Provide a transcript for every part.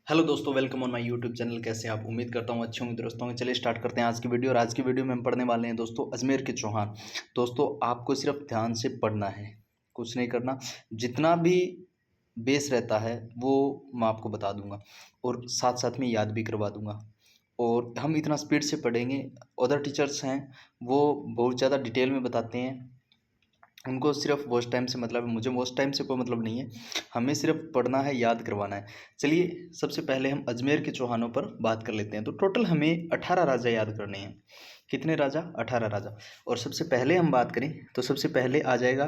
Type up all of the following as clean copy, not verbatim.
Hello दोस्तों, welcome on my YouTube channel. कैसे हैं आप? उम्मीद करता हूँ अच्छे होंगे दोस्तों। चलिए स्टार्ट करते हैं आज की वीडियो। और आज की वीडियो में हम पढ़ने वाले हैं दोस्तों अजमेर के चौहान। दोस्तों आपको सिर्फ ध्यान से पढ़ना है, कुछ नहीं करना। जितना भी बेस रहता है वो मैं आपको बता दूंगा और साथ साथ में याद भी करवा दूंगा। और हम इतना स्पीड से पढ़ेंगे, अदर टीचर्स हैं वो बहुत ज़्यादा डिटेल में बताते हैं, उनको सिर्फ वॉच टाइम से मतलब है, मुझे वॉच टाइम से कोई मतलब नहीं है। हमें सिर्फ पढ़ना है, याद करवाना है। चलिए सबसे पहले हम अजमेर के चौहानों पर बात कर लेते हैं। तो टोटल हमें 18 राजा याद करने हैं। कितने राजा? 18 राजा। और सबसे पहले हम बात करें तो सबसे पहले आ जाएगा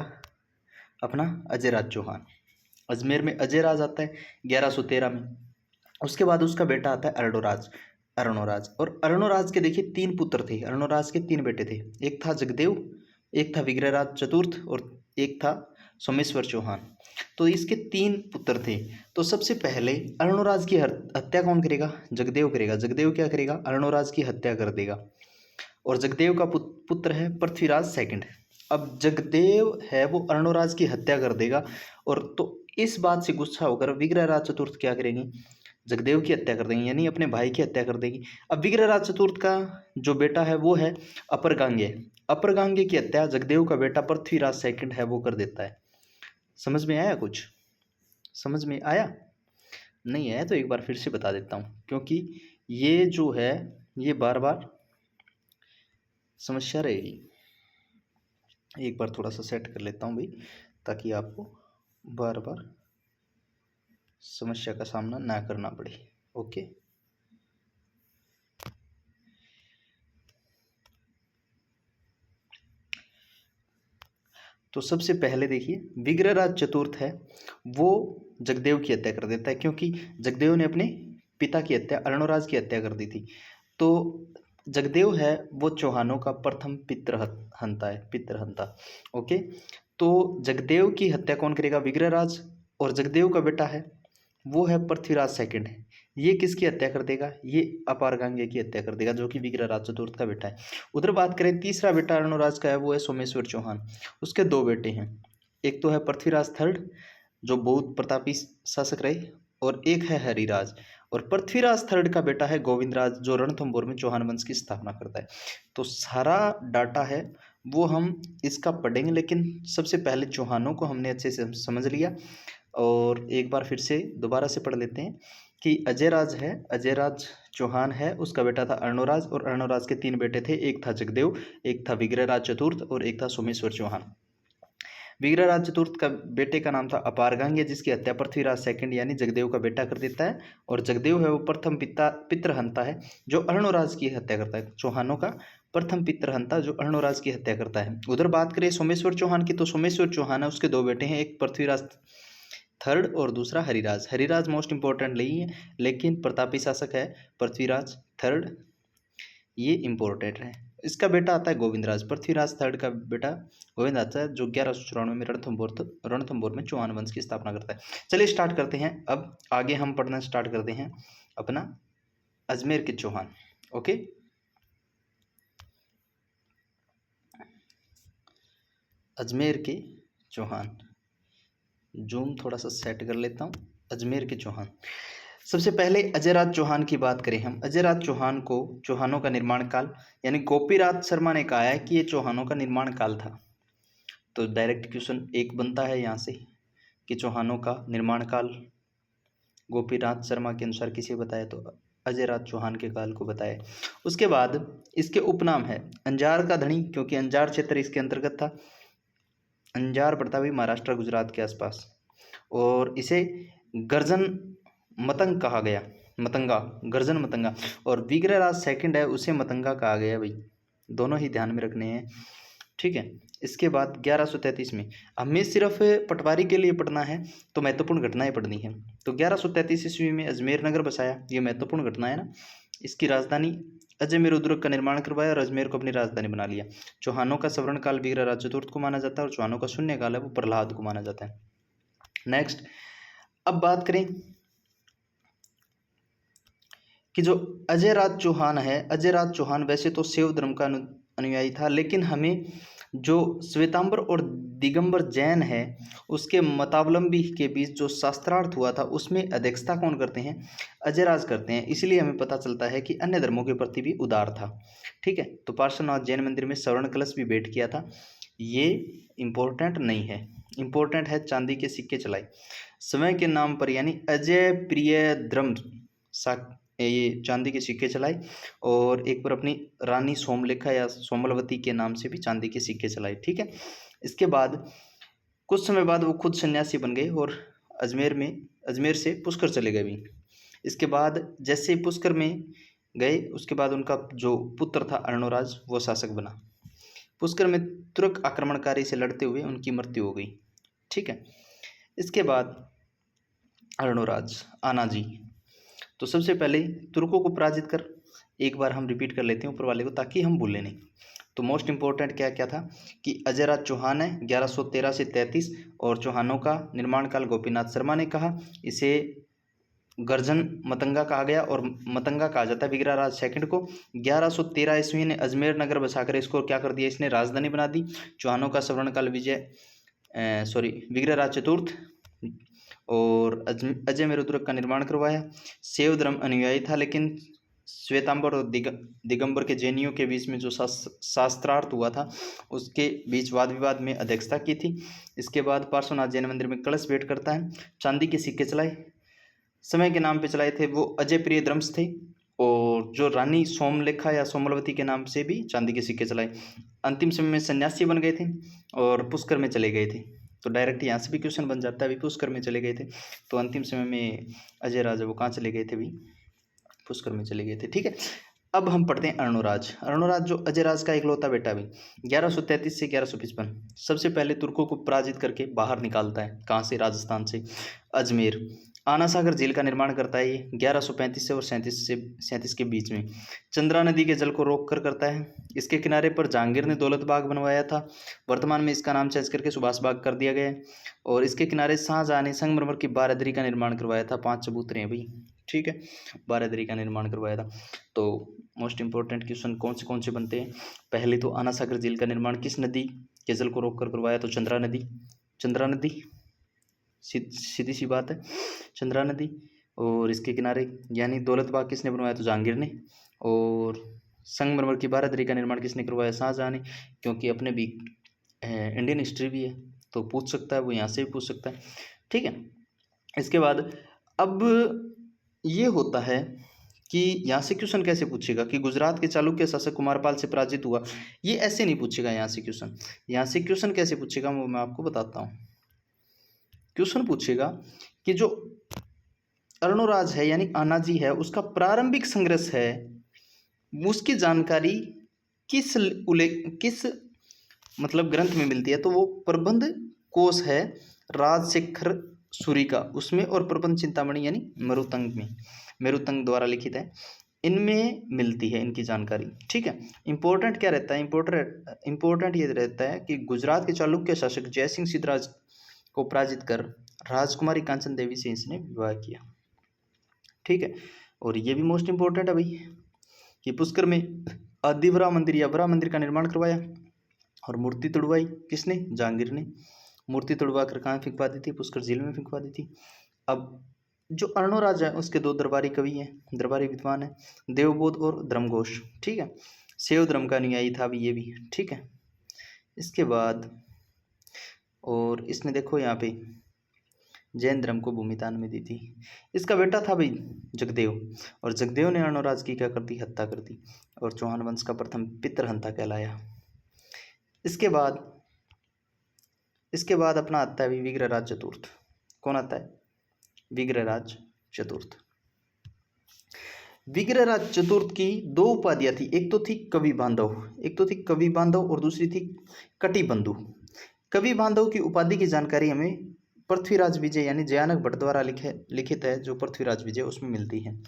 अपना अजयराज चौहान। अजमेर में अजयराज आता है 1113 में। उसके बाद उसका बेटा आता है अरणोराज। अरणोराज और अरणोराज के देखिए 3 पुत्र थे। अरणोराज के 3 बेटे थे। एक था जगदेव, एक था विग्रहराज चतुर्थ और एक था सोमेश्वर चौहान। तो इसके 3 पुत्र थे। तो सबसे पहले अरणोराज की हत्या कौन करेगा? जगदेव करेगा। जगदेव क्या करेगा? अरणोराज की हत्या कर देगा। और जगदेव का पुत्र है पृथ्वीराज सेकंड। अब जगदेव है वो अरणोराज की हत्या कर देगा। और तो इस बात से गुस्सा होकर विग्रहराज चतुर्थ क्या करेंगे? जगदेव की हत्या कर देंगे, यानी अपने भाई की हत्या कर देगी। अब विग्रहराज चतुर्थ का जो बेटा है वो है अपरगांगे। अपरगांगे की हत्या जगदेव का बेटा पृथ्वीराज सेकंड है वो कर देता है। समझ में आया? कुछ समझ में आया? नहीं आया तो एक बार फिर से बता देता हूँ, क्योंकि ये जो है ये बार बार समस्या रहेगी। एक बार थोड़ा सा सेट कर लेता हूँ भाई, ताकि आपको बार बार समस्या का सामना ना करना पड़े। ओके। तो सबसे पहले देखिए विग्रहराज चतुर्थ है वो जगदेव की हत्या कर देता है, क्योंकि जगदेव ने अपने पिता की हत्या अरणोराज की हत्या कर दी थी। तो जगदेव है वो चौहानों का प्रथम पितृहंता है, पितृहंता। ओके। तो जगदेव की हत्या कौन करेगा? विग्रहराज। और जगदेव का बेटा है वो है पृथ्वीराज सेकंड है। ये किसकी हत्या कर देगा? ये अपारगांगे की हत्या कर देगा, जो कि विग्रहराज चतुर्थ का बेटा है। उधर बात करें तीसरा बेटा अरणोराज का है वो है सोमेश्वर चौहान। उसके 2 बेटे हैं। एक तो है पृथ्वीराज थर्ड जो बहुत प्रतापी शासक रहे, और एक है हरिराज। और पृथ्वीराज थर्ड का बेटा है गोविंदराज जो रणथंभौर में चौहान वंश की स्थापना करता है। तो सारा डाटा है वो हम इसका पढ़ेंगे, लेकिन सबसे पहले चौहानों को हमने अच्छे से समझ लिया। और एक बार फिर से दोबारा से पढ़ लेते हैं कि अजयराज है, अजयराज चौहान है, उसका बेटा था अरणोराज और अरणोराज के 3 बेटे थे। एक था जगदेव, एक था विग्रहराज चतुर्थ और एक था सोमेश्वर चौहान। विग्रहराज चतुर्थ का बेटे का नाम था अपारगांगे, जिसकी हत्या पृथ्वीराज सेकंड यानी जगदेव का बेटा कर देता है। और जगदेव है वो प्रथम पितृहंता है जो अरणोराज की हत्या करता है। चौहानों का प्रथम पितृहंता जो अरणोराज की हत्या करता है। उधर बात करें सोमेश्वर चौहान की, तो सोमेश्वर चौहान है उसके 2 बेटे हैं, एक पृथ्वीराज थर्ड और दूसरा हरिराज। हरिराज मोस्ट इंपॉर्टेंट नहीं है, लेकिन प्रतापी शासक है पृथ्वीराज थर्ड, ये इंपॉर्टेंट है। इसका बेटा आता है गोविंदराज। पृथ्वीराज थर्ड का बेटा गोविंद आता है जो 1194 में रणथंभौर में चौहान वंश की स्थापना करता है। चलिए स्टार्ट करते हैं। अब आगे हम पढ़ना स्टार्ट करते हैं अपना अजमेर के चौहान। ओके। अजमेर के चौहान, जूम थोड़ा सा सेट कर लेता हूँ। अजमेर के चौहान, सबसे पहले अजयराज चौहान की बात करें हम। अजयराज चौहान को चौहानों का निर्माण काल, यानी गोपीराज शर्मा ने कहा है कि ये चौहानों का निर्माण काल था। तो डायरेक्ट क्वेश्चन एक बनता है यहाँ से कि चौहानों का निर्माण काल गोपीनाथ शर्मा के अनुसार किसे बताया? तो अजयराज चौहान के काल को बताया। उसके बाद इसके उपनाम है अंजार का धनी, क्योंकि अंजार क्षेत्र इसके अंतर्गत था। अंजार पड़ता भी महाराष्ट्र गुजरात के आसपास। और इसे गर्जन मतंग कहा गया, मतंगा, गर्जन मतंगा। और विग्रहराज सेकंड है उसे मतंगा कहा गया भाई, दोनों ही ध्यान में रखने हैं। ठीक है। इसके बाद 1133 में, हमें सिर्फ पटवारी के लिए पढ़ना है तो महत्वपूर्ण घटनाएं पढ़नी है। तो 1133 ईस्वी में अजमेर नगर बसाया, ये महत्वपूर्ण घटना है ना। इसकी राजधानी अजमेर उद्योग का निर्माण करवाया और अजमेर को अपनी राजधानी बना लिया। चौहानों का सवर्ण काल विग्रहराज चतुर्थ को माना जाता है और चौहानों का शून्य काल है वो प्रहलाद को माना जाता है। नेक्स्ट, अब बात करें कि जो अजयराज चौहान है, अजयराज चौहान वैसे तो शैव धर्म का अनुयायी था, लेकिन हमें जो श्वेतांबर और दिगंबर जैन है उसके मतावलंबी के बीच जो शास्त्रार्थ हुआ था उसमें अध्यक्षता कौन करते हैं, अजयराज करते हैं। इसलिए हमें पता चलता है कि अन्य धर्मों के प्रति भी उदार था। ठीक है, तो पार्श्वनाथ जैन मंदिर में स्वर्ण कलश भी भेंट किया था, ये इम्पोर्टेंट नहीं है। इम्पोर्टेंट है चांदी के सिक्के चलाए समय के नाम पर, यानी अजय प्रिय द्रम ये चांदी के सिक्के चलाए, और एक पर अपनी रानी सोमलेखा या सोमलवती के नाम से भी चांदी के सिक्के चलाए। ठीक है, इसके बाद कुछ समय बाद वो खुद सन्यासी बन गए और अजमेर से पुष्कर चले गए भी। इसके बाद जैसे पुष्कर में गए उसके बाद उनका जो पुत्र था अर्णोराज वो शासक बना। पुष्कर में तुर्क आक्रमणकारी से लड़ते हुए उनकी मृत्यु हो गई। ठीक है, इसके बाद अर्णोराज आनाजी, तो सबसे पहले तुर्कों को पराजित कर, एक बार हम रिपीट कर लेते हैं ऊपर वाले को ताकि हम भूलें नहीं। तो मोस्ट इंपॉर्टेंट क्या क्या था कि अजयराज चौहान है 1113 से 33, और चौहानों का निर्माण काल गोपीनाथ शर्मा ने कहा। इसे गर्जन मतंगा कहा गया और मतंगा कहा जाता है विग्रहराज सेकंड को। 1113 ईस्वी ने अजमेर नगर बसाकर इसको क्या कर दिया, इसने राजधानी बना दी। चौहानों का स्वर्णकाल विग्रहराज चतुर्थ और अजय रुद्रक का निर्माण करवाया। शैव धर्म अनुयायी था, लेकिन श्वेतांबर और दिगंबर के जैनियों के बीच में जो शास्त्रार्थ हुआ था उसके बीच वाद विवाद में अध्यक्षता की थी। इसके बाद पार्श्वनाथ जैन मंदिर में कलश भेंट करता है। चांदी के सिक्के चलाए, समय के नाम पे चलाए थे वो अजय प्रिय द्रम्स थे, और जो रानी सोमलेखा या सोमलवती के नाम से भी चांदी के सिक्के चलाए। अंतिम समय में सन्यासी बन गए थे और पुष्कर में चले गए थे। तो डायरेक्ट यहाँ से भी क्वेश्चन बन जाता है, अभी पुष्कर में चले गए थे, तो अंतिम समय में अजय राजा वो कहाँ चले गए थे, भी पुष्कर में चले गए थे। ठीक है, अब हम पढ़ते हैं अर्णोराज। अर्णोराज जो अजयराज का इकलौता बेटा भी 1133 से 1155 सबसे पहले तुर्कों को पराजित करके बाहर निकालता है। कहाँ से, राजस्थान से, अजमेर। आना सागर झील का निर्माण करता है ये 1135 से और 37 के बीच में। चंद्रा नदी के जल को रोक कर करता है। इसके किनारे पर जहांगीर ने दौलत बाग बनवाया था, वर्तमान में इसका नाम चेंज करके सुभाष बाग कर दिया गया है। और इसके किनारे शाहजहां ने संगमरमर की बारादरी का निर्माण करवाया था। 5 चबूतरे हैं भाई। ठीक है, बारादरी का निर्माण करवाया था। तो मोस्ट इंपॉर्टेंट क्वेश्चन कौन से बनते हैं, पहले तो आना सागर झील का निर्माण किस नदी के जल को रोक कर करवाया, तो चंद्रा नदी, सीधी सी बात है, चंद्रा नदी। और इसके किनारे यानी दौलत बाग किसने बनवाया, तो जहांगीर ने। और संगमरमर की बारादरी का निर्माण किसने करवाया, शाहजहां ने। क्योंकि अपने भी इंडियन हिस्ट्री भी है तो पूछ सकता है, वो यहाँ से भी पूछ सकता है। ठीक है, इसके बाद अब ये होता है कि यहाँ से क्वेश्चन कैसे पूछेगा कि गुजरात के चालुक्य शासक कुमारपाल से पराजित हुआ, ये ऐसे नहीं पूछेगा यहाँ से क्वेश्चन। यहाँ से क्वेश्चन कैसे पूछेगा वो मैं आपको बताता हूँ। क्वेश्चन पूछेगा कि जो अर्णोराज है यानी आनाजी है उसका प्रारंभिक संघर्ष है, उसकी जानकारी किस मतलब ग्रंथ में मिलती है, तो वो प्रबंध कोश है राजशेखर सूरी का उसमें, और प्रबंध चिंतामणि यानी मेरुतंग द्वारा लिखित है, इनमें मिलती है इनकी जानकारी। ठीक है, इंपॉर्टेंट क्या रहता है, इंपॉर्टेंट ये रहता है कि गुजरात के चालुक्य शासक जयसिंह सिद्धराज को पराजित कर राजकुमारी कांचन देवी से इसने विवाह किया। ठीक है, और ये भी मोस्ट इंपॉर्टेंट है भाई कि पुष्कर में आदिवरा मंदिर या वरा मंदिर का निर्माण करवाया, और मूर्ति तुड़वाई किसने, जहांगीर ने। मूर्ति तुड़वा कर कहाँ फिंकवा दी थी, पुष्कर झील में फिंकवा दी थी। अब जो अर्णोराज है उसके 2 दरबारी कवि हैं, दरबारी विद्वान है, देवबोध और धर्मघोष। ठीक है, शैव धर्म का अनुयायी था भी ये भी। ठीक है, इसके बाद और इसने देखो यहाँ पे जैन धर्म को भूमि दान में दी थी। इसका बेटा था भाई जगदेव, और जगदेव ने अर्णोराज की क्या कर दी, हत्या कर दी, और चौहान वंश का प्रथम पितृहंता कहलाया। इसके बाद अपना आता है विग्रहराज चतुर्थ। कौन आता है, विग्रहराज चतुर्थ। विग्रहराज चतुर्थ की 2 उपाधियां थी, एक तो थी कवि बांधव और दूसरी थी कटिबंधु। कवि बांधव की उपाधि की जानकारी हमें पृथ्वीराज विजय यानी जयानक भट्ट द्वारा लिखित है, जो पृथ्वीराज विजय उसमें मिलती है।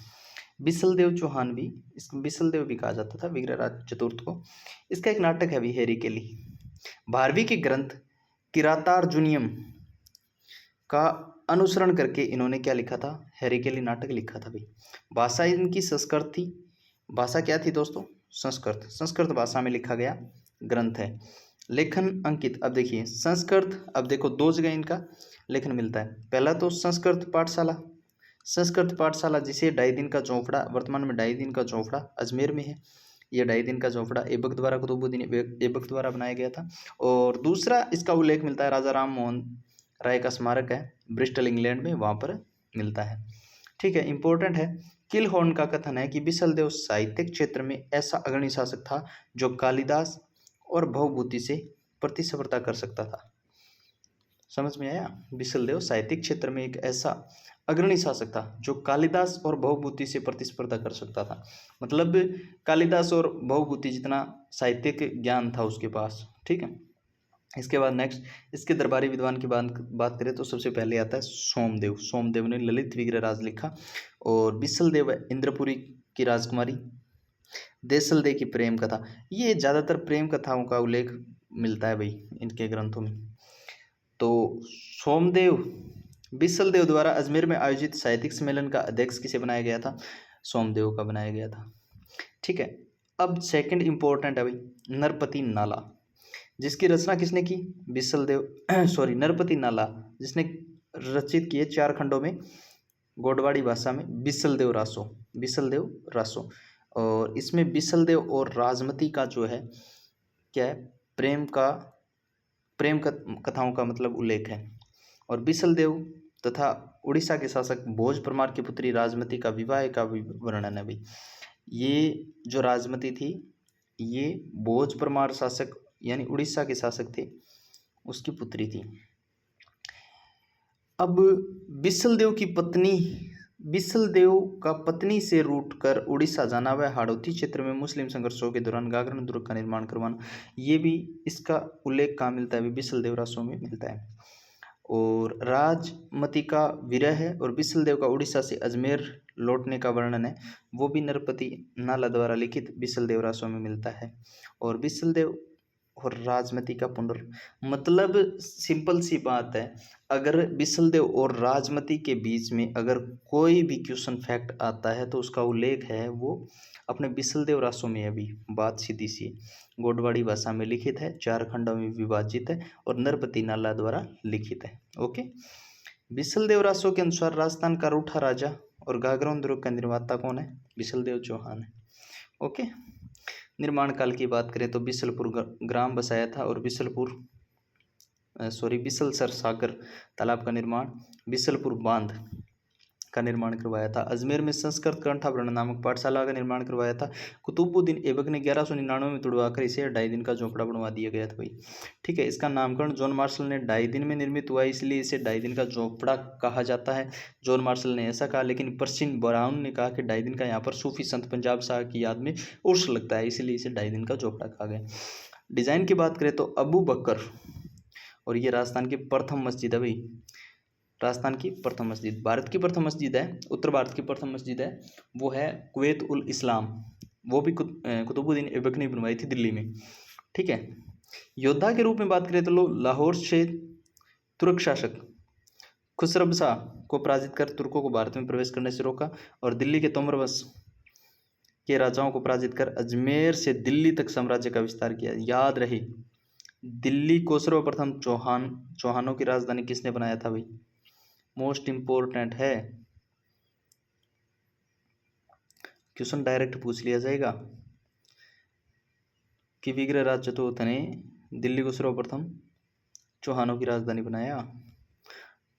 बिसलदेव चौहान भी, इसको बिसलदेव भी कहा जाता था विग्रहराज चतुर्थ को। इसका एक नाटक है भी हेरी केली। 12वीं के ग्रंथ किरातार्जुनियम का अनुसरण करके इन्होंने क्या लिखा था, हेरी केली नाटक लिखा था भाई। भाषा इनकी संस्कृत थी। भाषा क्या थी दोस्तों, संस्कृत भाषा में लिखा गया ग्रंथ है। लेखन अंकित, अब देखिए संस्कृत, अब देखो दो जगह इनका लेखन मिलता है। पहला तो संस्कृत पाठशाला, संस्कृत पाठशाला जिसे ढाई दिन का चौपड़ा, वर्तमान में ढाई दिन का चौपड़ा अजमेर में है। यह ढाई दिन का चौपड़ा ऐबक द्वारा, कुतुबुद्दीन ऐबक द्वारा बनाया गया था। और दूसरा इसका उल्लेख मिलता है राजा राम मोहन राय का स्मारक है ब्रिस्टल इंग्लैंड में, वहाँ पर मिलता है। ठीक है, इंपॉर्टेंट है। किलहॉर्न का कथन है कि बिसलदेव साहित्यिक क्षेत्र में ऐसा अग्रणी शासक था जो कालिदास और भवभूति से प्रतिस्पर्धा कर सकता था। समझ में आया? बिसलदेव साहित्यिक क्षेत्र में एक ऐसा अग्रणी शासक था जो कालिदास और भवभूति से प्रतिस्पर्धा कर सकता था। मतलब कालिदास और भवभूति जितना साहित्यिक ज्ञान था उसके पास। ठीक है, इसके बाद नेक्स्ट इसके दरबारी विद्वान की बात करें तो सबसे पहले आता है सोमदेव। सोमदेव ने ललित विग्रह राज लिखा। और बिसलदेव इंद्रपुरी की राजकुमारी, देसलदेव की प्रेम कथा, ये ज़्यादातर प्रेम कथाओं का उल्लेख मिलता है भाई इनके ग्रंथों में। तो सोमदेव बिसलदेव द्वारा अजमेर में आयोजित साहित्यिक सम्मेलन का अध्यक्ष किसे बनाया गया था? सोमदेव का बनाया गया था। ठीक है, अब सेकंड इंपॉर्टेंट है भाई नरपति नाला, जिसकी रचना किसने की? बिसलदेव सॉरी नरपति नाला जिसने रचित किए 4 खंडों में गोडवाड़ी भाषा में, बिसलदेव रासो, बिसलदेव रासो। और इसमें बिसलदेव और राजमती का जो है क्या है, प्रेम कथाओं का मतलब उल्लेख है। और बिसलदेव तथा उड़ीसा के शासक भोज परमार की पुत्री राजमती का विवाह का वर्णन है भाई। ये जो राजमती थी ये भोज परमार शासक यानी उड़ीसा के शासक थे उसकी पुत्री थी। अब बिसलदेव का पत्नी से रूठकर उड़ीसा जाना व हाड़ौती क्षेत्र में मुस्लिम संघर्षों के दौरान गागरण दुर्ग का निर्माण करवाना, ये भी इसका उल्लेख कहाँ मिलता है? बिसलदेव रासों में मिलता है। और राजमती का विरह है और बिसलदेव का उड़ीसा से अजमेर लौटने का वर्णन है, वो भी नरपति नाला द्वारा लिखित बिसलदेव रासों में मिलता है। और बिसलदेव और राजमती का मतलब सिंपल सी बात है, अगर बिसलदेव और राजमती के बीच में अगर कोई भी क्वेश्चन फैक्ट आता है तो उसका उल्लेख है वो अपने बिसलदेव रासों में। अभी बात सीधी सी, गोडवाड़ी भाषा में लिखित है, 4 खंडों में विभाजित है और नरपति नाला द्वारा लिखित है। ओके, बिसलदेव रासों के अनुसार राजस्थान का रूठा राजा और गागरोन दुर्ग का निर्माता कौन है? बिसलदेव चौहान है। ओके, निर्माण काल की बात करें तो बिसलपुर ग्राम बसाया था और बिसलसर सागर तालाब का निर्माण, बिसलपुर बांध का निर्माण करवाया था। अजमेर में संस्कृत कंठाभरण नामक पाठशाला का निर्माण करवाया था। कुतुबुद्दीन ऐबक ने 1199 में तुड़वाकर इसे 2.5 दिन का झोपड़ा बनवा दिया गया था भाई। ठीक है, इसका नामकरण जॉन मार्शल ने 2.5 दिन में निर्मित हुआ, इसलिए इसे 2.5 दिन का झोपड़ा कहा जाता है। जॉन मार्शल ने ऐसा कहा, लेकिन पर्सिन ब्राउन ने कहा कि 2.5 दिन का यहाँ पर सूफी संत पंजाब शाह की याद में उर्स लगता है, इसलिए इसे 2.5 दिन का झोपड़ा कहा गया। डिज़ाइन की बात करें तो अबू बकर, और ये राजस्थान की प्रथम मस्जिद है भाई, राजस्थान की प्रथम मस्जिद, भारत की प्रथम मस्जिद है, उत्तर भारत की प्रथम मस्जिद है, वो है कुवैत उल इस्लाम, वो भी कुतुबुद्दीन ऐबक ने बनवाई थी दिल्ली में। ठीक है, योद्धा के रूप में बात करें तो लाहौर से तुर्क शासक खुसरब शाह को पराजित कर तुर्कों को भारत में प्रवेश करने से रोका और दिल्ली के तोमरवंश के राजाओं को पराजित कर अजमेर से दिल्ली तक साम्राज्य का विस्तार किया। याद रहे, दिल्ली को सर्वप्रथम चौहानों की राजधानी किसने बनाया था भाई? मोस्ट इंपोर्टेंट है, क्वेश्चन डायरेक्ट पूछ लिया जाएगा कि विग्रहराज चतुर्थ ने दिल्ली को सर्वप्रथम चौहानों की राजधानी बनाया।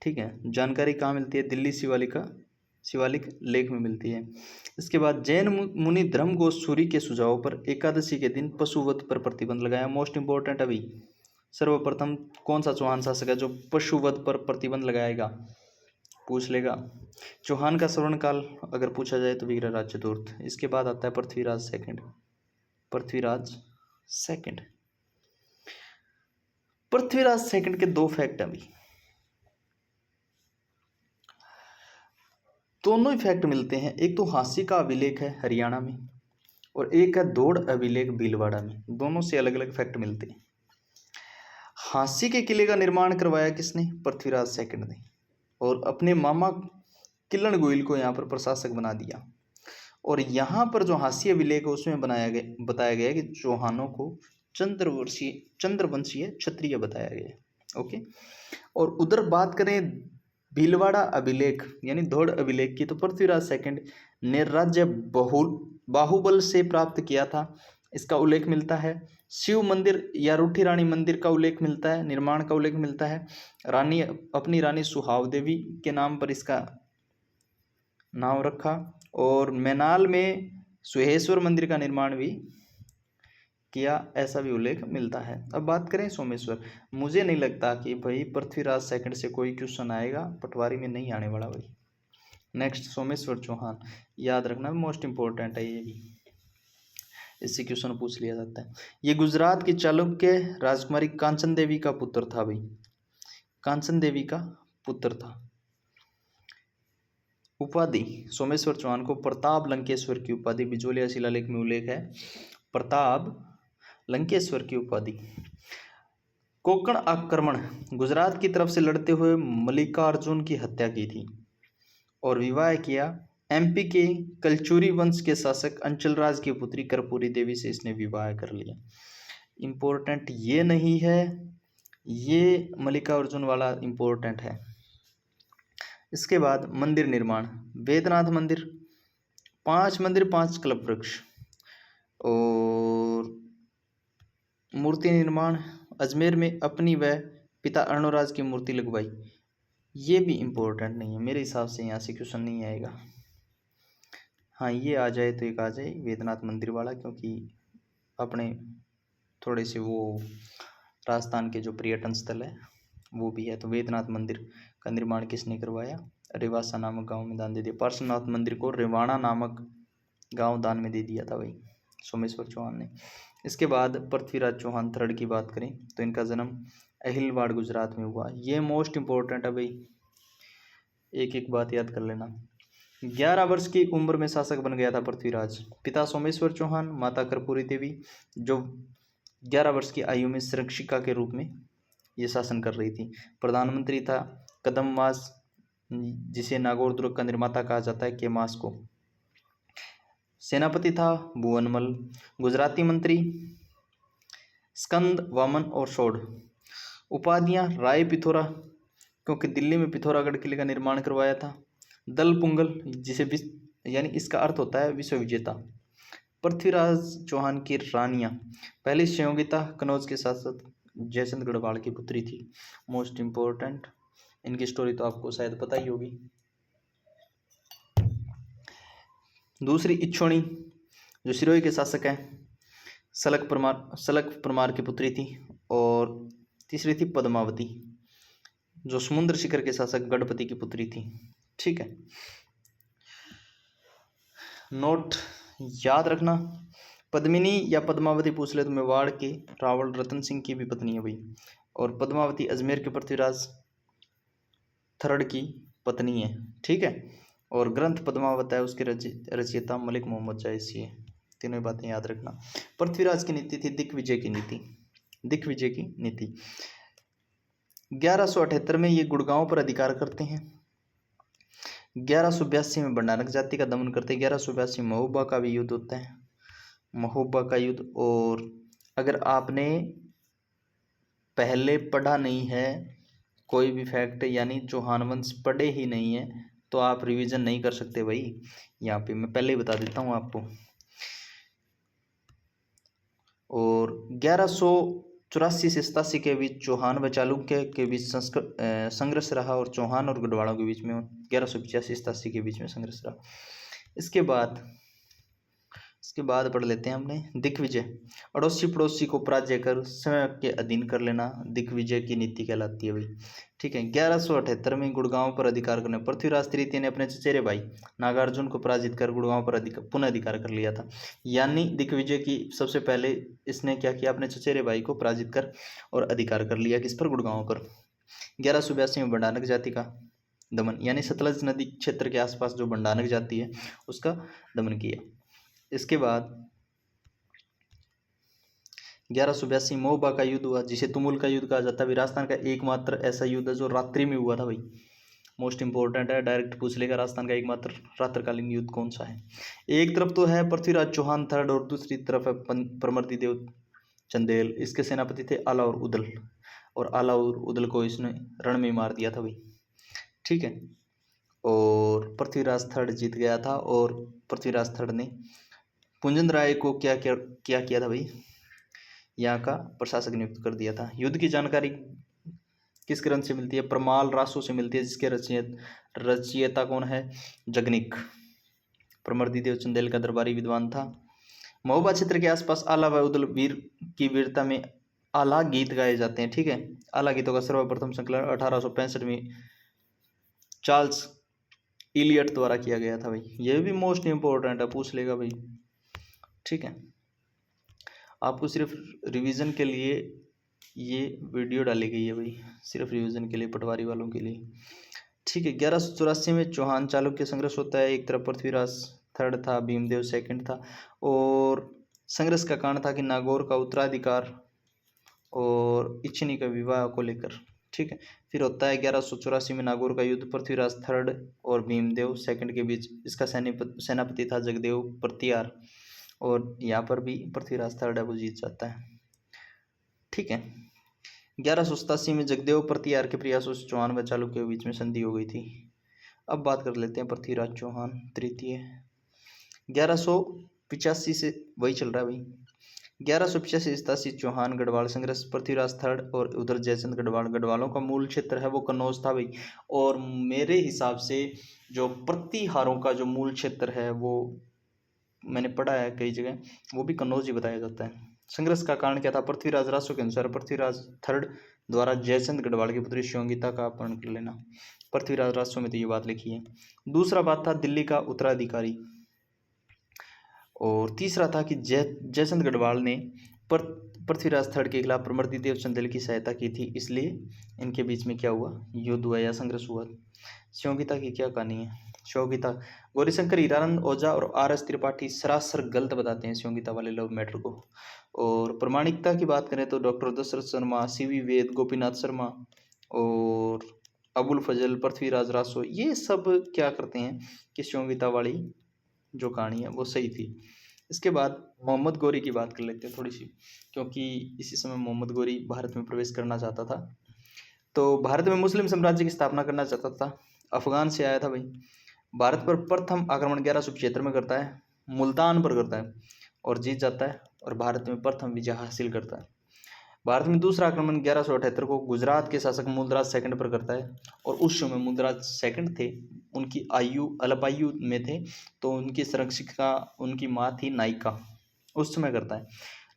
ठीक है, जानकारी कहाँ मिलती है? दिल्ली शिवालिक लेख में मिलती है। इसके बाद जैन मुनि धर्मघोष सूरी के सुझाव पर एकादशी के दिन पशुवध पर प्रतिबंध लगाया। मोस्ट इंपोर्टेंट अभी सर्वप्रथम कौन सा चौहान शासक है जो पशुवध पर प्रतिबंध लगाएगा? पूछ लेगा। चौहान का स्वर्णकाल अगर पूछा जाए तो विग्रहराज चतुर्थ। इसके बाद आता है पृथ्वीराज सेकंड। पृथ्वीराज सेकंड के 2 फैक्ट अभी, दोनों ही फैक्ट मिलते हैं। एक तो हांसी का अभिलेख है हरियाणा में और एक है दौड़ अभिलेख भीलवाड़ा में, दोनों से अलग अलग फैक्ट मिलते हैं। हांसी के किले का निर्माण करवाया किसने? पृथ्वीराज सेकंड ने, और अपने मामा किलन गोयल को यहाँ पर प्रशासक बना दिया। और यहाँ पर जो हांसी अभिलेख है उसमें बताया गया कि चौहानों को चंद्रवंशीय क्षत्रिय बताया गया है। ओके। और उधर बात करें भीलवाड़ा अभिलेख यानी धौड़ अभिलेख की, तो पृथ्वीराज सेकंड ने राज्य बाहुबल से प्राप्त किया था, इसका उल्लेख मिलता है। शिव मंदिर या रूठी रानी मंदिर का उल्लेख मिलता है, निर्माण का उल्लेख मिलता है। अपनी रानी सुहाव देवी के नाम पर इसका नाम रखा। और मैनाल में सुहेश्वर मंदिर का निर्माण भी किया, ऐसा भी उल्लेख मिलता है। अब बात करें सोमेश्वर, मुझे नहीं लगता कि भाई पृथ्वीराज सेकंड से कोई क्वेश्चन आएगा, पटवारी में नहीं आने वाला भाई। नेक्स्ट सोमेश्वर चौहान, याद रखना मोस्ट इंपॉर्टेंट है, ये भी इससे क्वेश्चन पूछ लिया जाता है। ये गुजरात की चालुक्य राजकुमारी कांचन देवी का पुत्र था भाई, कांचन देवी का पुत्र था। उपाधि, सोमेश्वर चौहान को प्रताप लंकेश्वर की उपाधि बिजोलिया शिलालेख में उल्लेख है, प्रताप लंकेश्वर की उपाधि। कोंकण आक्रमण, गुजरात की तरफ से लड़ते हुए मल्लिकार्जुन की हत्या की थी और विवाह किया एमपी के कलचुरी वंश के शासक अंचलराज की पुत्री कर्पूरी देवी से इसने विवाह कर लिया। इंपॉर्टेंट ये नहीं है, ये मल्लिकार्जुन वाला इंपॉर्टेंट है। इसके बाद मंदिर निर्माण, वेदनाथ मंदिर, 5 मंदिर 5 कल्प वृक्ष। और मूर्ति निर्माण, अजमेर में अपनी व पिता अर्णोराज की मूर्ति लगवाई, ये भी इम्पोर्टेंट नहीं है मेरे हिसाब से, यहाँ से क्वेश्चन नहीं आएगा। हाँ ये आ जाए तो एक आ जाए वेदनाथ मंदिर वाला, क्योंकि अपने थोड़े से वो राजस्थान के जो पर्यटन स्थल है वो भी है। तो वेदनाथ मंदिर का निर्माण किसने करवाया? रेवासा नामक गांव में दान दे दिया। पार्श्वनाथ मंदिर को रेवाणा नामक गांव दान में दे दिया था भाई सोमेश्वर चौहान ने। इसके बाद पृथ्वीराज चौहान थर्ड की बात करें तो इनका जन्म अहिलवाड़ गुजरात में हुआ। ये मोस्ट इंपॉर्टेंट है भाई, एक एक बात याद कर लेना। 11 वर्ष की उम्र में शासक बन गया था पृथ्वीराज। पिता सोमेश्वर चौहान, माता कर्पूरी देवी, जो 11 वर्ष की आयु में संरक्षिका के रूप में ये शासन कर रही थी। प्रधानमंत्री था कदम्बास, जिसे नागौर दुर्ग का निर्माता कहा जाता है, के मास को। सेनापति था भुवनमल। गुजराती मंत्री स्कंद, वामन और शोड़। उपाधियां राय पिथौरा, क्योंकि दिल्ली में पिथौरागढ़ किले का निर्माण करवाया था। दल पुंगल, जिसे यानी इसका अर्थ होता है विश्व विजेता। पृथ्वीराज चौहान की रानियां, पहली संयोगिता कनौज के शासक जयचंद गढ़वाल की पुत्री थी। मोस्ट इंपॉर्टेंट, इनकी स्टोरी तो आपको शायद पता ही होगी। दूसरी इच्छोणी, जो सिरोही के शासक हैं, सलक परमार की पुत्री थी। और तीसरी थी पद्मावती, जो समुद्र शिखर के शासक गणपति की पुत्री थी। ठीक है, नोट याद रखना। पद्मिनी या पद्मावती पूछ ले तो मेवाड़ के रावल रतन सिंह की भी पत्नी है भाई। और पद्मावती अजमेर के पृथ्वीराज थर्ड की पत्नी है। ठीक है, और ग्रंथ पद्मावत है, उसके रचयिता मलिक मोहम्मद जायसी है। तीनों बातें याद रखना। पृथ्वीराज की नीति थी दिग्विजय की नीति, दिग्विजय की नीति। 1178 में ये गुड़गांव पर अधिकार करते हैं। 1182 में बंडारक जाति का दमन करते हैं। 1182 महोबा का भी युद्ध होता है, महोबा का युद्ध। और अगर आपने पहले पढ़ा नहीं है कोई भी फैक्ट, यानी चौहान वंश पढ़े ही नहीं है, तो आप रिवीजन नहीं कर सकते भाई। यहाँ पे मैं पहले ही बता देता हूँ आपको। और 1184 से 87 के बीच चौहान व चालुक्य के बीच संघर्ष रहा, और चौहान और गढ़वालों के बीच में 1185-87 के बीच में संघर्ष रहा। इसके बाद पढ़ लेते हैं हमने दिग्विजय। अड़ोसी पड़ोसी को पराजय कर स्वयं के अधीन कर लेना दिग्विजय की नीति कहलाती है भाई। ठीक है, 1178 में गुड़गांव पर अधिकार करने पृथ्वीराज तृतीय ने अपने चचेरे भाई नागार्जुन को पराजित कर गुड़गांव पर पुनः अधिकार कर लिया था। यानी दिग्विजय की सबसे पहले इसने क्या किया, अपने चचेरे भाई को पराजित कर और अधिकार कर लिया, किस पर? गुड़गांव पर। 1182 में बंडानक जाति का दमन, यानी सतलज नदी क्षेत्र के आसपास जो बंडानक जाति है उसका दमन किया। इसके बाद 1182 महोबा का युद्ध हुआ, जिसे तुमुल का युद्ध कहा जाता है। राजस्थान का एकमात्र ऐसा युद्ध है जो रात्रि में हुआ था भाई। मोस्ट इंपॉर्टेंट है, डायरेक्ट पूछ लेगा राजस्थान का एकमात्र रात्रिकालीन युद्ध कौन सा है। एक तरफ तो है पृथ्वीराज चौहान थर्ड और दूसरी तरफ है परमर्दी देव चंदेल, इसके सेनापति थे आला और उदल, और आला और उदल को इसने रण में मार दिया था भाई, ठीक है। और पृथ्वीराज थर्ड जीत गया था, और पृथ्वीराज थर्ड ने पुंजन राय को क्या किया था भाई, यहाँ का प्रशासक नियुक्त कर दिया था। युद्ध की जानकारी किस ग्रंथ से मिलती है, प्रमाल रासो से मिलती है, जिसके रचयिता कौन है, जगनिक। प्रमर्दिदेव चंदेल का दरबारी विद्वान था। महोबा क्षेत्र के आसपास आला व उदल वीर की वीरता में आला गीत गाए जाते हैं, ठीक है। आला गीतों का सर्वप्रथम संकलन 1865 में चार्ल्स इलियट द्वारा किया गया था भाई। यह भी मोस्ट इंपॉर्टेंट है, पूछ लेगा भाई, ठीक है। आपको सिर्फ रिवीजन के लिए ये वीडियो डाली गई है भाई, सिर्फ रिवीजन के लिए, पटवारी वालों के लिए, ठीक है। 1184 में चौहान चालुक्य संघर्ष होता है। एक तरफ पृथ्वीराज थर्ड था, भीमदेव सेकंड था, और संघर्ष का कारण था कि नागौर का उत्तराधिकार और इच्छिनी का विवाह को लेकर, ठीक है। फिर होता है 1184 में नागौर का युद्ध पृथ्वीराज थर्ड और भीमदेव सेकंड के बीच। इसका सेनापति था जगदेव प्रतियार, और यहाँ पर भी पृथ्वीराज थर्ड है वो जीत जाता है, ठीक है। 1187 में जगदेव प्रतियार के प्रयासों से चौहान व चालुक्य के बीच में संधि हो गई थी। अब बात कर लेते हैं पृथ्वीराज चौहान तृतीय। 1185 से वही चल रहा है भाई। 1185-87 चौहान गढ़वाल संघर्ष, पृथ्वीराज थर्ड और उधर जयचंद गढ़वाल। गढ़वालों का मूल क्षेत्र है वो कन्नौज था भाई, और मेरे हिसाब से जो प्रतिहारों का जो मूल क्षेत्र है वो मैंने पढ़ा है कई जगह, वो भी कन्नौज ही बताया जाता है। संघर्ष का कारण क्या था, पृथ्वीराज रासो के अनुसार पृथ्वीराज थर्ड द्वारा जयचंद गढ़वाल की पुत्री शिवंगिता का अपहरण कर लेना। पृथ्वीराज रासो में तो ये बात लिखी है। दूसरा बात था दिल्ली का उत्तराधिकारी, और तीसरा था कि जयचंद गढ़वाल ने पृथ्वीराज थर्ड के खिलाफ प्रमर्दिदेव चंदेल की सहायता की थी, इसलिए इनके बीच में क्या हुआ, युद्ध हुआ या संघर्ष हुआ। शिवंगिता की क्या कहानी है, शिवंगिता, गौरीशंकर हीरानंद ओझा और RS त्रिपाठी सरासर गलत बताते हैं शिवंगिता वाले लव मैटर को। और प्रमाणिकता की बात करें तो डॉक्टर दशरथ शर्मा, CV वेद, गोपीनाथ शर्मा और अबुल फजल, पृथ्वीराज रासो, ये सब क्या करते हैं कि शिवंगिता वाली जो कहानी है वो सही थी। इसके बाद मोहम्मद गौरी की बात कर लेते हैं थोड़ी सी, क्योंकि इसी समय मोहम्मद गौरी भारत में प्रवेश करना चाहता था, तो भारत में मुस्लिम साम्राज्य की स्थापना करना चाहता था। अफगान से आया था भाई। भारत पर प्रथम आक्रमण 1175 में करता है, मुल्तान पर करता है और जीत जाता है, और भारत में प्रथम विजय हासिल करता है। भारत में दूसरा आक्रमण 1178 को गुजरात के शासक मूलराज सेकंड पर करता है, और उस समय मूलराज सेकंड थे, उनकी आयु अल्पायु में थे, तो उनकी संरक्षिका उनकी माँ थी नायिका, उस समय करता है।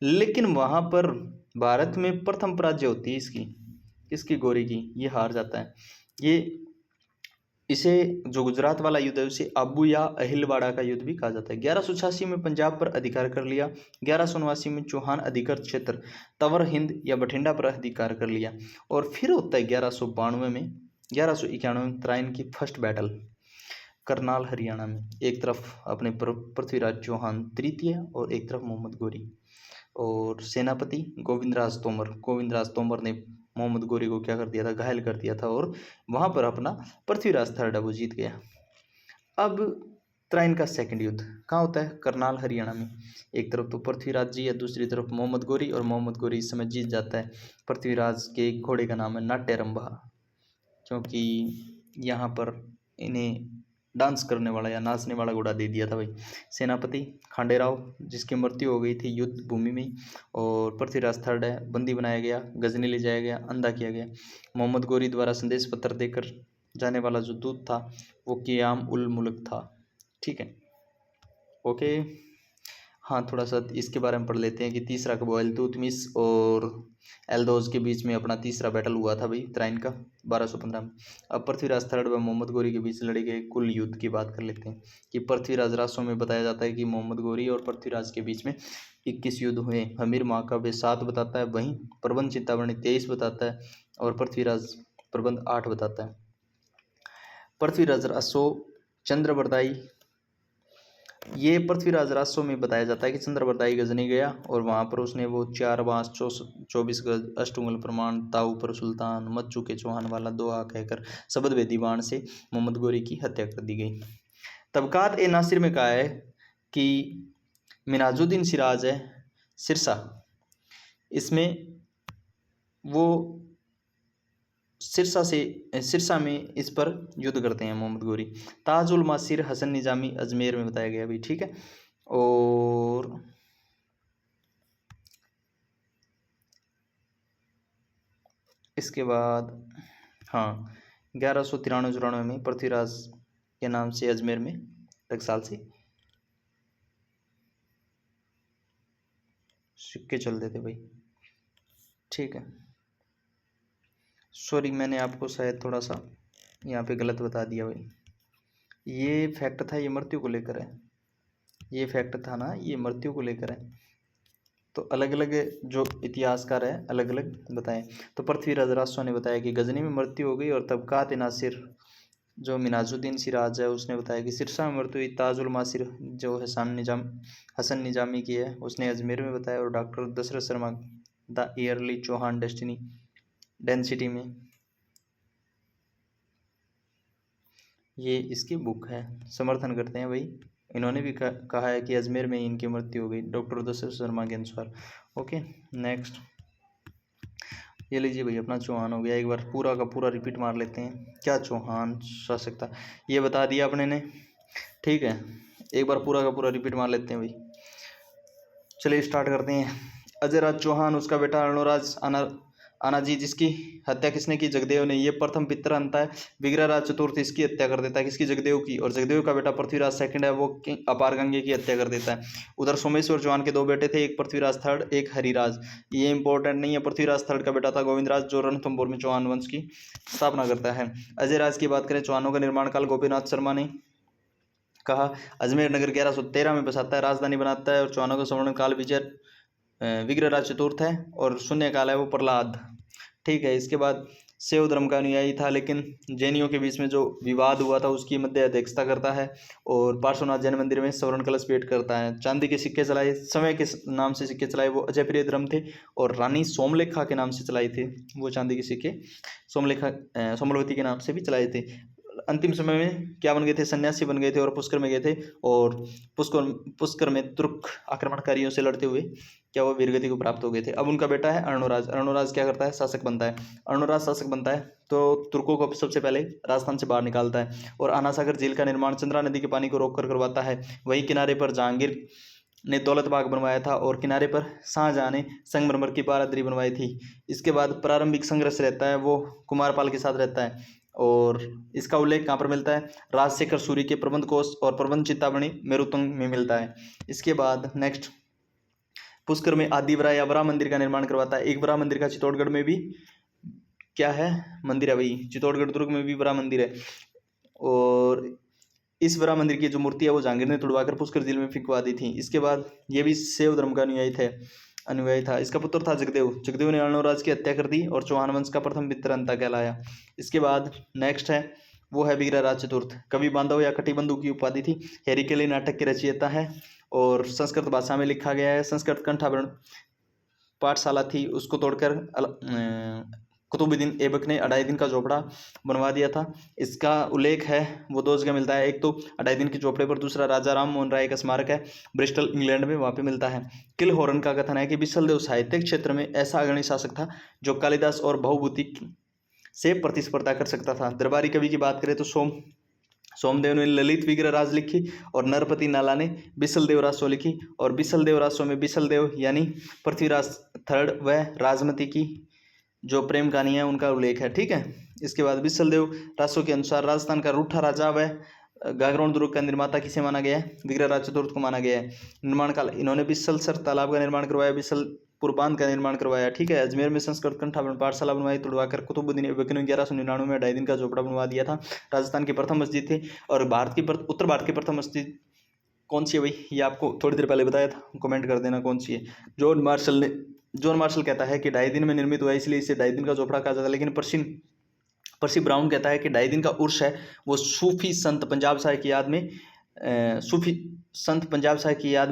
लेकिन वहाँ पर भारत में प्रथम पराजय होती है इसकी गौरी की, ये हार जाता है। ये इसे जो गुजरात वाला युद्ध है उसे अबू या अहिलवाड़ा का युद्ध भी कहा जाता है। 1186 में पंजाब पर अधिकार कर लिया। 1189 में चौहान अधिकृत क्षेत्र तवर हिंद या बठिंडा पर अधिकार कर लिया। और फिर होता है 1192 में 1191 में तराइन की फर्स्ट बैटल करनाल हरियाणा में। एक तरफ अपने पृथ्वीराज चौहान तृतीय और एक तरफ मोहम्मद गौरी, और सेनापति गोविंदराज तोमर ने मोहम्मद गौरी को क्या कर दिया था, घायल कर दिया था, और वहाँ पर अपना पृथ्वीराज थर्ड वो जीत गया। अब तराइन का सेकंड युद्ध कहाँ होता है, करनाल हरियाणा में। एक तरफ तो पृथ्वीराज जी है, दूसरी तरफ मोहम्मद गौरी, और मोहम्मद गौरी इस समय जीत जाता है। पृथ्वीराज के घोड़े का नाम है नाट्यरंभा, क्योंकि यहाँ पर इन्हें डांस करने वाला या नाचने वाला घोड़ा दे दिया था भाई। सेनापति खांडेराव, जिसकी मृत्यु हो गई थी युद्ध भूमि में, और पृथ्वीराज थर्ड है, बंदी बनाया गया, गजनी ले जाया गया, अंधा किया गया। मोहम्मद गौरी द्वारा संदेश पत्र देकर जाने वाला जो दूत था वो क़ियाम उल मुल्क था, ठीक है, ओके। हाँ, थोड़ा सा इसके बारे में पढ़ लेते हैं कि तीसरा कब हुआ, इल्तुतमिश और एल्दोज के बीच में अपना तीसरा बैटल हुआ था भाई तराइन का 1215 में। अब पृथ्वीराज थर्ड व मोहम्मद गौरी के बीच लड़े गए कुल युद्ध की बात कर लेते हैं कि पृथ्वीराज रासो में बताया जाता है कि मोहम्मद गौरी और पृथ्वीराज के बीच में 21 युद्ध हुए। हमीर महाकाव्य 7 बताता है, वहीं प्रबंध चिंतामणि 23 बताता है, और पृथ्वीराज प्रबंध 8 बताता है। पृथ्वीराज रासो चंद्रबरदाई, ये पृथ्वीराज रासो में बताया जाता है कि चंद्रबरदाई गजनी गया, और वहाँ पर उसने वो 4 बांस 24 गज अष्टुंगल प्रमाण ताऊ पर सुल्तान मत चुके चौहान वाला दोहा कहकर शब्द वेदी बाण से मोहम्मद गौरी की हत्या कर दी गई। तबकात ए नासिर में कहा है कि मिनाजुद्दीन सिराज है सिरसा इसमें वो सिरसा में इस पर युद्ध करते हैं मोहम्मद गोरी। ताजुल मासिर हसन निजामी अजमेर में बताया गया भाई, ठीक है। और इसके बाद हाँ 1193-94 में पृथ्वीराज के नाम से अजमेर में टकसाल से सिक्के चलते थे भाई, ठीक है। सॉरी, मैंने आपको शायद थोड़ा सा यहाँ पे गलत बता दिया भाई। ये फैक्ट था, ये मृत्यु को लेकर है। ये फैक्ट था ना, ये मृत्यु को लेकर है। तो अलग अलग जो इतिहासकार है अलग अलग बताएं। तो पृथ्वीराज रासो ने बताया कि गजनी में मृत्यु हो गई, और तबकात नासिर जो मिनाजुद्दीन सिराज है उसने बताया कि सिरसा में मृत्यु हुई। ताजुल मासिर जो हसन निजामी की है उसने अजमेर में बताया। और doctor Dasharath Sharma the early Chauhan dynasty में, ये इसकी बुक है, समर्थन करते हैं भाई। इन्होंने भी कहा है कि अजमेर में इनकी मृत्यु हो गई डॉक्टर दशरथ शर्मा के अनुसार। ओके नेक्स्ट, ये लीजिए भाई अपना चौहान हो गया। एक बार पूरा का पूरा रिपीट मार लेते हैं। क्या चौहान शासक था ये बता दिया अपने ने, ठीक है। एक बार पूरा का पूरा रिपीट मार लेते हैं भाई। चलिए स्टार्ट करते हैं। अजयराज चौहान, उसका बेटा अर्णोराज आनाजी, जिसकी हत्या किसने की? जगदेव ने। ये प्रथम पितर अंत है। विग्रहराज चतुर्थ इसकी हत्या कर देता है, किसकी? जगदेव की। और जगदेव का बेटा पृथ्वीराज सेकंड है, वो अपार गंगे की हत्या कर देता है। उधर सोमेश्वर चौहान के दो बेटे थे, एक पृथ्वीराज थर्ड, एक हरिराज। ये इंपॉर्टेंट नहीं है। पृथ्वीराज थर्ड का बेटा था गोविंदराज, जो रणथंभौर में चौहान वंश की स्थापना करता है। अजयराज की बात करें, चौहानों का निर्माण काल गोपीनाथ शर्मा ने कहा। अजमेर नगर 1113 में बसाता है, राजधानी बनाता है। और चौहानों का स्वर्ण काल विग्रहराज चतुर्थ है, और शून्य काल है वो प्रहलाद, ठीक है। इसके बाद शैव धर्म का अनुयायी था, लेकिन जैनियों के बीच में जो विवाद हुआ था उसकी मध्य अध्यक्षता करता है। और पार्श्वनाथ जैन मंदिर में स्वर्ण कलश भेंट करता है। चांदी के सिक्के चलाए, समय के नाम से सिक्के चलाए वो अजयप्रिय धर्म थे। और रानी सोमलेखा के नाम से चलाए थे वो चांदी के सिक्के, सोमलवती के नाम से भी चलाए थे। अंतिम समय में क्या बन गए थे? सन्यासी बन गए थे, और पुष्कर में गए थे। और पुष्कर में तुर्क आक्रमणकारियों से लड़ते हुए क्या वो वीरगति को प्राप्त हो गए थे। अब उनका बेटा है अर्णोराज। अर्णोराज क्या करता है? शासक बनता है। अर्णोराज शासक बनता है तो तुर्कों को सबसे पहले राजस्थान से बाहर निकालता है, और आनासागर झील का निर्माण चंद्रा नदी के पानी को रोककर करवाता है। वहीं किनारे पर जहांगीर ने दौलत बाग बनवाया था, और किनारे पर शाहजहां ने संगमरमर की बारादरी बनवाई थी। इसके बाद प्रारंभिक संघर्ष रहता है वो कुमारपाल के साथ रहता है, और इसका उल्लेख कहाँ पर मिलता है? राजशेखर सूरी के प्रबंध कोश और प्रबंध चित्तामणि मेरुतंग में मिलता है। इसके बाद नेक्स्ट, पुष्कर में आदिवरा या वरा मंदिर का निर्माण करवाता है। एक वरा मंदिर का चित्तौड़गढ़ में भी क्या है? मंदिर है भाई। चित्तौड़गढ़ दुर्ग में भी वरा मंदिर है। और इस वरा मंदिर की जो मूर्ति है वो जहांगीर ने तुड़वाकर पुष्कर झील में फिंकवा दी थी। इसके बाद ये भी शैव धर्म का अनुयायी था। इसका पुत्र था जगदेव। जगदेव ने अर्णोराज की हत्या कर दी, और चौहान वंश का प्रथम पितरंता कहलाया। इसके बाद नेक्स्ट है वो है विग्रहराज चतुर्थ। कवि बांधव या कटिबंधु की उपाधि थी। हेरिकेली नाटक के रचयिता है, और संस्कृत भाषा में लिखा गया है। संस्कृत कंठाभरण पाठशाला थी, उसको तोड़कर कुतुबुद्दीन ऐबक ने 2.5 दिन का झोपड़ा बनवा दिया था। इसका उल्लेख है वो दो जगह मिलता है। एक तो 2.5 दिन के झोपड़े पर, दूसरा राजा राम मोहन राय का स्मारक है ब्रिस्टल इंग्लैंड में, वहाँ पे मिलता है। किलहौरन का कथन है कि बिसलदेव साहित्यिक क्षेत्र में ऐसा अग्रणी शासक था जो कालिदास और भवभूति से प्रतिस्पर्धा कर सकता था। दरबारी कवि की बात करें तो सोमदेव ने ललित विग्रहराज लिखी, और नरपति नाला ने बिसलदेव रासो लिखी। और बिसलदेव रासो में बिसलदेव यानी पृथ्वीराज थर्ड व राजमती की जो प्रेम कहानी है उनका उल्लेख है, ठीक है। इसके बाद बिसलदेव रासो के अनुसार राजस्थान का रूठा राजा व गागरोन दुर्ग का निर्माता किसे माना गया है? विग्रहराज चतुर्थ को माना गया है। निर्माण काल, इन्होंने बिसलसर तालाब का निर्माण करवाया, बिसलपुर बांध का निर्माण करवाया, ठीक है। अजमेर में संस्कृत कंठाभरण पाठशाला बनवाई, तुड़वाकर कुतुबुद्दीन ऐबक ने 1199 में 2.5 दिन का झोपड़ा बनवा दिया था। राजस्थान की प्रथम मस्जिद थी। और उत्तर भारत की प्रथम मस्जिद कौन सी है भाई? ये आपको थोड़ी देर पहले बताया था, कमेंट कर देना कौन सी है। जॉन मार्शल कहता है कि 2.5 दिन में निर्मित हुआ, इसलिए इसे 2.5 दिन का झोपड़ा कहा जाता है। लेकिन पर्सी ब्राउन कहता है कि 2.5 दिन का उर्स है वो सूफी संत पंजाब साहिब की याद में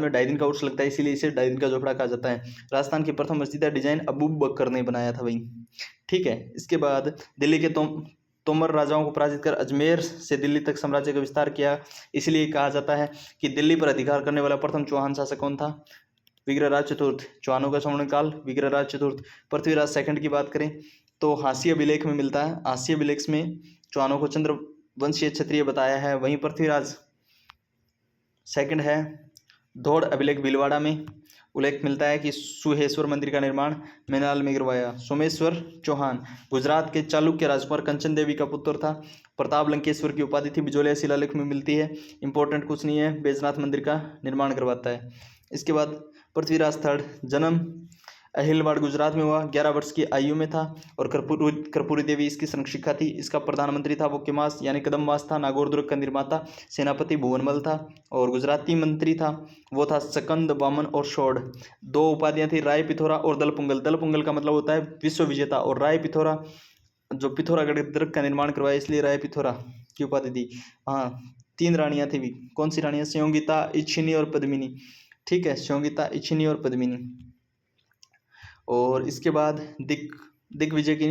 2.5 दिन का उर्स लगता है, इसीलिए इसे 2.5 दिन का झोपड़ा कहा जाता है। राजस्थान की प्रथम मस्जिद डिजाइन अबू बकर ने बनाया था भाई, ठीक है। इसके बाद दिल्ली के तोमर राजाओं को पराजित कर अजमेर से दिल्ली तक साम्राज्य का विस्तार किया, इसलिए कहा जाता है कि दिल्ली पर अधिकार करने वाला प्रथम चौहान शासक कौन था? विग्रहराज चतुर्थ चौहानों का स्वर्णिम काल, विग्रहराज चतुर्थ। पृथ्वीराज सेकंड की बात करें तो हास्य अभिलेख में मिलता है, हास्य अभिलेख में चौहानों को चंद्रवंशीय क्षत्रिय बताया है। वहीं पृथ्वीराज सेकंड है। धौड़ अभिलेख भीलवाड़ा में उल्लेख मिलता है कि सुहेश्वर मंदिर का निर्माण मैनाल में करवाया। सोमेश्वर चौहान गुजरात के चालुक्य राजकुमार कंचन देवी का पुत्र था। प्रताप लंकेश्वर की उपाधि थी, बिजोलिया शिलालेख में मिलती है। इंपॉर्टेंट कुछ नहीं है, बैजनाथ मंदिर का निर्माण करवाता है। इसके बाद पृथ्वीराज थर्ड जन्म अहिलवाड़ गुजरात में हुआ, 11 वर्ष की आयु में था और कर्पूरी देवी इसकी संरक्षिका थी। इसका प्रधानमंत्री था वो केमास यानी कदमवास था। नागौर दुर्ग का निर्माता सेनापति भुवनमल था और गुजराती मंत्री था वो था सकंद वामन और शोड़। दो उपाधियां थी, राय पिथौरा और दलपुंगल। दलपुंगल का मतलब होता है विश्व विजेता और राय पिथौरा जो पिथौरागढ़ दुर्ग का निर्माण करवाया इसलिए राय पिथौरा की उपाधि दी। हाँ, 3 रानियां थी भी, कौन सी रानियां? स्योंगिता, इच्छिनी और पद्मिनी। ठीक है, स्योंगिता, इच्छिनी और पद्मिनी। और इसके बाद दिग्विजय की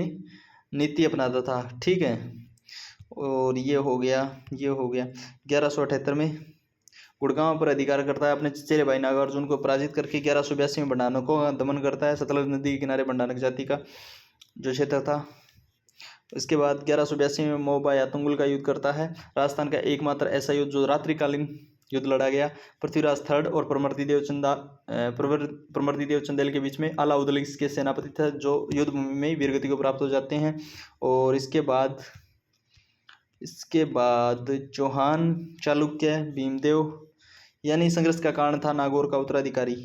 नीति अपनाता था। ठीक है, और ये हो गया 1178 में गुड़गांव पर अधिकार करता है। अपने चचेरे भाई नागार्जुन को पराजित करके 1182 में बंडानकों का दमन करता है। सतलज नदी के किनारे बंडानक जाति का जो क्षेत्र था। इसके बाद 1182 में मोहबा यातुंगल का युद्ध करता है। राजस्थान का एकमात्र ऐसा युद्ध जो रात्रिकालीन युद्ध लड़ा गया। पृथ्वीराज थर्ड और प्रमर्दिदेव चंदेल के बीच में। अलाउद्दीन इसके सेनापति थे जो युद्ध भूमि में वीरगति को प्राप्त हो जाते हैं। और इसके बाद चौहान, चालुक्य, भीमदेव यानी संघर्ष का कारण था नागौर का उत्तराधिकारी।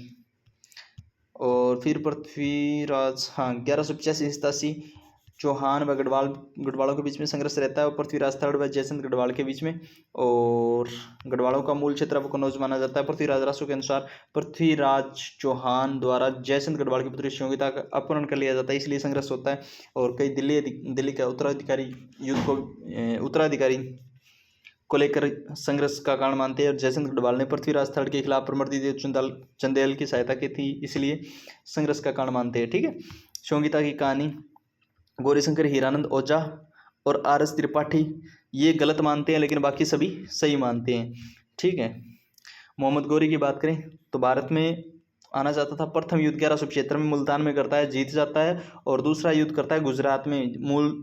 और फिर पृथ्वीराज 1185-87 चौहान व गढ़वालों के बीच में संघर्ष रहता है और पृथ्वीराज थर्ड व जयचंद गढ़वाल के बीच में। और गढ़वालों का मूल क्षेत्र अब कन्नौज माना जाता है। पृथ्वीराज रासो के अनुसार पृथ्वीराज चौहान द्वारा जयचंद गढ़वाल की पुत्री संयोगिता का अपहरण कर लिया जाता है, इसलिए संघर्ष होता है। और कई दिल्ली का उत्तराधिकारी को लेकर संघर्ष का कारण मानते हैं। और जयचंद गढ़वाल ने पृथ्वीराज थर्ड के खिलाफ प्रमर्दिदेव चंदेल की सहायता की थी, इसलिए संघर्ष का कारण मानते हैं। ठीक है, संयोगिता की कहानी गौरीशंकर हीरानंद ओझा और आर.एस. त्रिपाठी ये गलत मानते हैं लेकिन बाकी सभी सही मानते हैं। ठीक है, मोहम्मद गौरी की बात करें तो भारत में आना चाहता था। प्रथम युद्ध 1175 में मुल्तान में करता है, जीत जाता है। और दूसरा युद्ध करता है गुजरात में,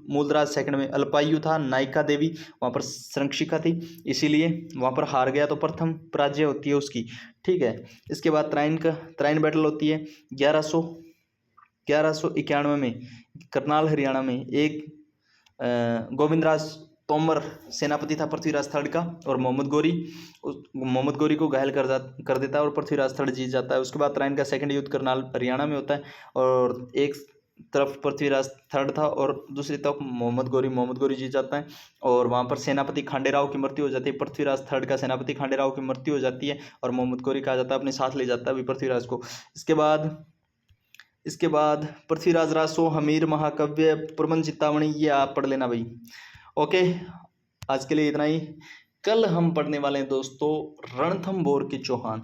मूलराज सेकंड में। अल्पायु था, नायिका देवी वहाँ पर संरक्षिका थी, इसीलिए वहाँ पर हार गया, तो प्रथम पराजय होती है उसकी। ठीक है, इसके बाद त्राइन बैटल होती है 1191 में करनाल हरियाणा में। एक गोविंदराज तोमर सेनापति था पृथ्वीराज थर्ड का और मोहम्मद गौरी को घायल कर देता है और पृथ्वीराज थर्ड जीत जाता है। उसके बाद त्राइन का सेकंड युद्ध करनाल हरियाणा में होता है और एक तरफ पृथ्वीराज थर्ड था और दूसरी तरफ मोहम्मद गौरी जीत जाता है और वहाँ पर सेनापति खांडेराव की मृत्यु हो जाती है। पृथ्वीराज थर्ड का सेनापति खांडेराव की मृत्यु हो जाती है और मोहम्मद गौरी कहा जाता है अपने साथ ले जाता है पृथ्वीराज को। इसके बाद पृथ्वीराज रासो, हमीर, महाकाव्य, प्रबंध, चित्तामणि ये आप पढ़ लेना भाई। ओके, आज के लिए इतना ही। कल हम पढ़ने वाले हैं दोस्तों रणथंभौर के चौहान।